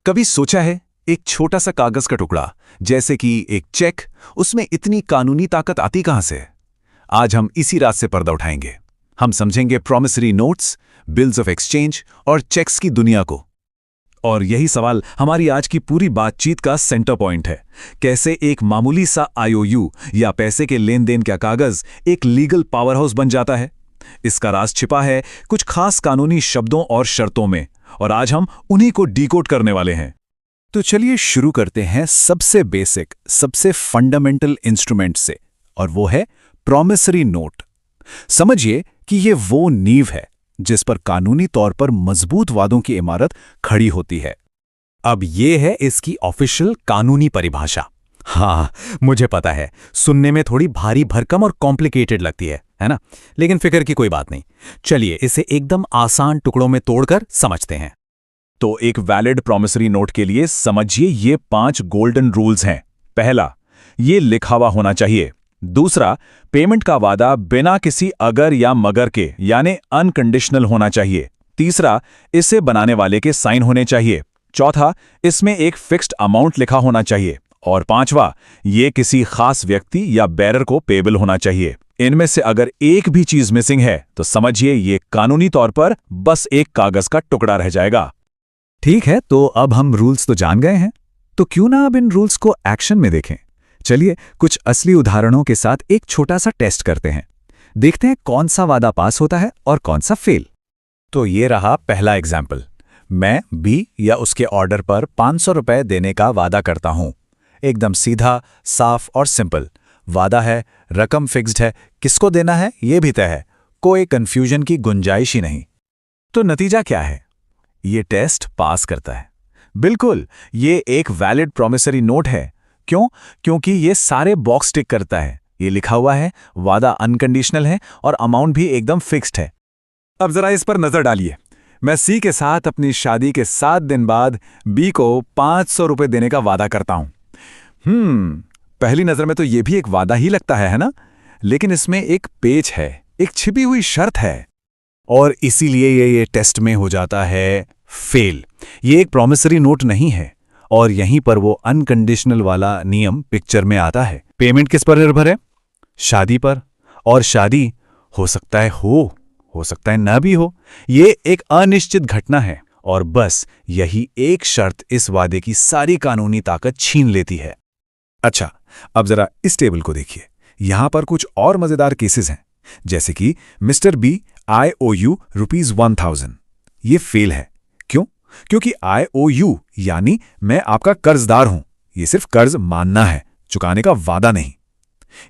कभी सोचा है, एक छोटा सा कागज का टुकड़ा जैसे कि एक चेक, उसमें इतनी कानूनी ताकत आती कहां से? आज हम इसी रात से पर्दा उठाएंगे। हम समझेंगे promissory notes, bills of exchange और चेक्स की दुनिया को। और यही सवाल हमारी आज की पूरी बातचीत का सेंटर पॉइंट है। कैसे एक मामूली सा आईओयू या पैसे के लेन देन का कागज एक लीगल पावर हाउस बन जाता है? इसका राज छिपा है कुछ खास कानूनी शब्दों और शर्तों में, और आज हम उन्हीं को डिकोड करने वाले हैं। तो चलिए शुरू करते हैं सबसे बेसिक, सबसे फंडामेंटल इंस्ट्रूमेंट से, और वो है प्रॉमिसरी नोट। समझिए कि ये वो नींव है जिस पर कानूनी तौर पर मजबूत वादों की इमारत खड़ी होती है। अब ये है इसकी ऑफिशियल कानूनी परिभाषा। हाँ, मुझे पता है, सुनने में थोड़ी भारी भरकम और कॉम्प्लिकेटेड लगती है ना? लेकिन फिक्र की कोई बात नहीं। चलिए इसे एकदम आसान टुकड़ों में तोड़कर समझते हैं। तो एक वैलिड प्रॉमिसरी नोट के लिए समझिए ये 5 गोल्डन रूल्स हैं। पहला, ये लिखा हुआ होना चाहिए। दूसरा, पेमेंट का वादा बिना किसी अगर या मगर के यानी अनकंडीशनल होना चाहिए। तीसरा, इसे बनाने वाले के साइन होने चाहिए। चौथा, इसमें एक फिक्स्ड अमाउंट लिखा होना चाहिए। और पांचवा, ये किसी खास व्यक्ति या बेरर को पेबल होना चाहिए। इनमें से अगर एक भी चीज मिसिंग है तो समझिए ये कानूनी तौर पर बस एक कागज का टुकड़ा रह जाएगा। ठीक है, तो अब हम रूल्स तो जान गए हैं, तो क्यों ना अब इन रूल्स को एक्शन में देखें। चलिए कुछ असली उदाहरणों के साथ एक छोटा सा टेस्ट करते हैं। देखते हैं कौन सा वादा पास होता है और कौन सा फेल। तो ये रहा पहला एग्जाम्पल। मैं बी या उसके ऑर्डर पर 500 रुपए देने का वादा करता हूं। एकदम सीधा, साफ और सिंपल वादा है। रकम फिक्स्ड है, किसको देना है ये भी तय है, कोई कंफ्यूजन की गुंजाइश ही नहीं। तो नतीजा क्या है? ये टेस्ट पास करता है। बिल्कुल, ये एक वैलिड प्रॉमिसरी नोट है। क्यों? क्योंकि ये सारे बॉक्स टिक करता है। ये लिखा हुआ है, वादा अनकंडीशनल है और अमाउंट भी एकदम फिक्स्ड है। अब जरा इस पर नजर डालिए। मैं सी के साथ अपनी शादी के 7 दिन बाद बी को 500 रुपए देने का वादा करता हूं। पहली नजर में तो ये भी एक वादा ही लगता है ना? लेकिन इसमें एक पेच है, एक छिपी हुई शर्त है, और इसीलिए ये टेस्ट में हो जाता है फेल। ये एक प्रॉमिसरी नोट नहीं है, और यहीं पर वो अनकंडीशनल वाला नियम पिक्चर में आता है। पेमेंट किस पर निर्भर है? शादी पर। और शादी हो सकता है ना भी हो। ये एक अनिश्चित घटना है, और बस यही एक शर्त इस वादे की सारी कानूनी ताकत छीन लेती है। अच्छा, अब जरा इस टेबल को देखिए। यहां पर कुछ और मजेदार केसेस हैं, जैसे कि मिस्टर बी IOU ₹1000। ये फेल है। क्यों? क्योंकि IOU यानी मैं आपका कर्जदार हूं। ये सिर्फ कर्ज मानना है, चुकाने का वादा नहीं।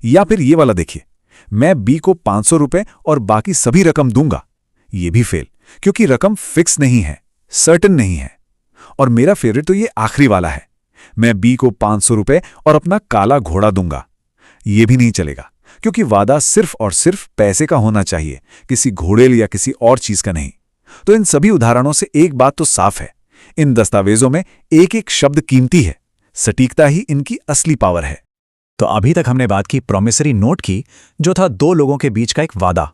या फिर ये वाला देखिए, मैं बी को 500 रुपए और बाकी सभी रकम दूंगा। ये भी फेल, क्योंकि रकम फिक्स नहीं है, सर्टेन नहीं है। और मेरा फेवरेट तो ये आखिरी वाला है, मैं बी को 500 रुपए और अपना काला घोड़ा दूंगा। ये भी नहीं चलेगा, क्योंकि वादा सिर्फ और सिर्फ पैसे का होना चाहिए, किसी घोड़े या किसी और चीज का नहीं। तो इन सभी उदाहरणों से एक बात तो साफ है, इन दस्तावेजों में एक एक शब्द कीमती है। सटीकता ही इनकी असली पावर है। तो अभी तक हमने बात की प्रॉमिसरी नोट की, जो था 2 लोगों के बीच का एक वादा।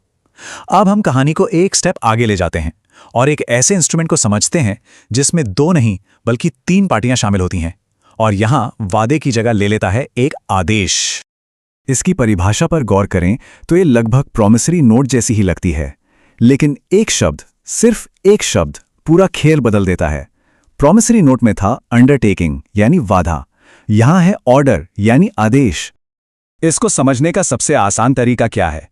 अब हम कहानी को एक स्टेप आगे ले जाते हैं और एक ऐसे इंस्ट्रूमेंट को समझते हैं जिसमें 2 नहीं बल्कि 3 पार्टियां शामिल होती हैं, और यहां वादे की जगह ले लेता है एक आदेश। इसकी परिभाषा पर गौर करें तो ये लगभग प्रॉमिसरी नोट जैसी ही लगती है, लेकिन एक शब्द, सिर्फ एक शब्द पूरा खेल बदल देता है। प्रॉमिसरी नोट में था अंडरटेकिंग यानी वादा, यहां है ऑर्डर यानी आदेश। इसको समझने का सबसे आसान तरीका क्या है?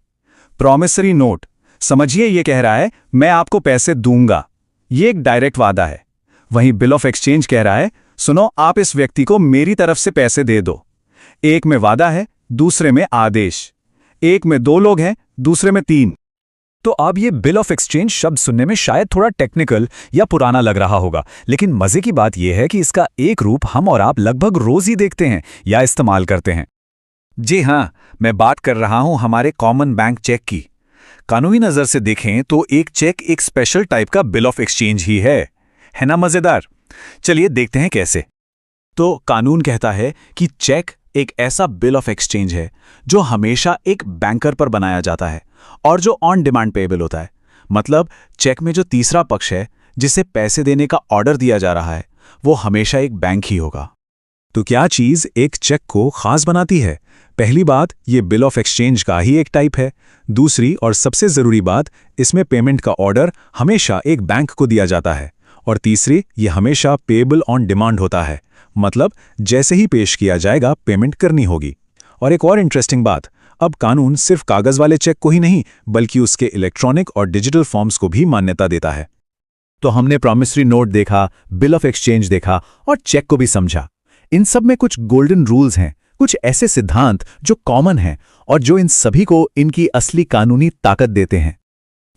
प्रॉमिसरी नोट, समझिए ये कह रहा है मैं आपको पैसे दूंगा, ये एक डायरेक्ट वादा है। वहीं बिल ऑफ एक्सचेंज कह रहा है सुनो, आप इस व्यक्ति को मेरी तरफ से पैसे दे दो। एक में वादा है, दूसरे में आदेश। एक में 2 लोग हैं, दूसरे में 3। तो अब ये बिल ऑफ एक्सचेंज शब्द सुनने में शायद थोड़ा टेक्निकल या पुराना लग रहा होगा, लेकिन मजे की बात यह है कि इसका एक रूप हम और आप लगभग रोज ही देखते हैं या इस्तेमाल करते हैं। जी हां, मैं बात कर रहा हूं हमारे कॉमन बैंक चेक की। कानूनी नजर से देखें तो एक चेक एक स्पेशल टाइप का बिल ऑफ एक्सचेंज ही है ना? मजेदार। चलिए देखते हैं कैसे। तो कानून कहता है कि चेक एक ऐसा बिल ऑफ एक्सचेंज है जो हमेशा एक बैंकर पर बनाया जाता है और जो ऑन डिमांड पेएबल होता है। मतलब चेक में जो तीसरा पक्ष है, जिसे पैसे देने का ऑर्डर दिया जा रहा है, वो हमेशा एक बैंक ही होगा। तो क्या चीज़ एक चेक को खास बनाती है? पहली बात, ये बिल ऑफ एक्सचेंज का ही एक टाइप है। दूसरी और सबसे ज़रूरी बात, इसमें पेमेंट का ऑर्डर हमेशा एक बैंक को दिया जाता है। और तीसरी, ये हमेशा पेएबल ऑन डिमांड होता है, मतलब जैसे ही पेश किया जाएगा पेमेंट करनी होगी। और एक और इंटरेस्टिंग बात, अब कानून सिर्फ कागज़ वाले चेक को ही नहीं बल्कि उसके इलेक्ट्रॉनिक और डिजिटल फॉर्म्स को भी मान्यता देता है। तो हमने प्रॉमिसरी नोट देखा, बिल ऑफ एक्सचेंज देखा और चेक को भी समझा। इन सब में कुछ गोल्डन रूल्स हैं, कुछ ऐसे सिद्धांत जो कॉमन हैं और जो इन सभी को इनकी असली कानूनी ताकत देते हैं।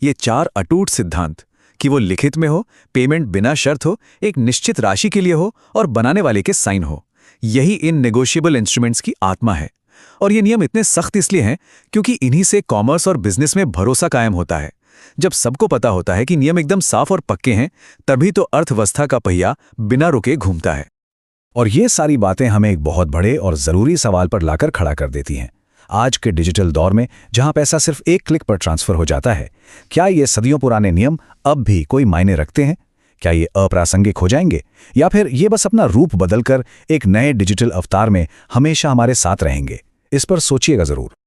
ये 4 अटूट सिद्धांत कि वो लिखित में हो, पेमेंट बिना शर्त हो, एक निश्चित राशि के लिए हो और बनाने वाले के साइन हो, यही इन नेगोशिएबल इंस्ट्रूमेंट्स की आत्मा है। और ये नियम इतने सख्त इसलिए हैं क्योंकि इन्हीं से कॉमर्स और बिजनेस में भरोसा कायम होता है। जब सबको पता होता है कि नियम एकदम साफ और पक्के हैं, तभी तो अर्थव्यवस्था का पहिया बिना रुके घूमता है। और ये सारी बातें हमें एक बहुत बड़े और ज़रूरी सवाल पर लाकर खड़ा कर देती हैं। आज के डिजिटल दौर में जहां पैसा सिर्फ एक क्लिक पर ट्रांसफर हो जाता है, क्या ये सदियों पुराने नियम अब भी कोई मायने रखते हैं? क्या ये अप्रासंगिक हो जाएंगे या फिर ये बस अपना रूप बदलकर एक नए डिजिटल अवतार में हमेशा हमारे साथ रहेंगे? इस पर सोचिएगा ज़रूर।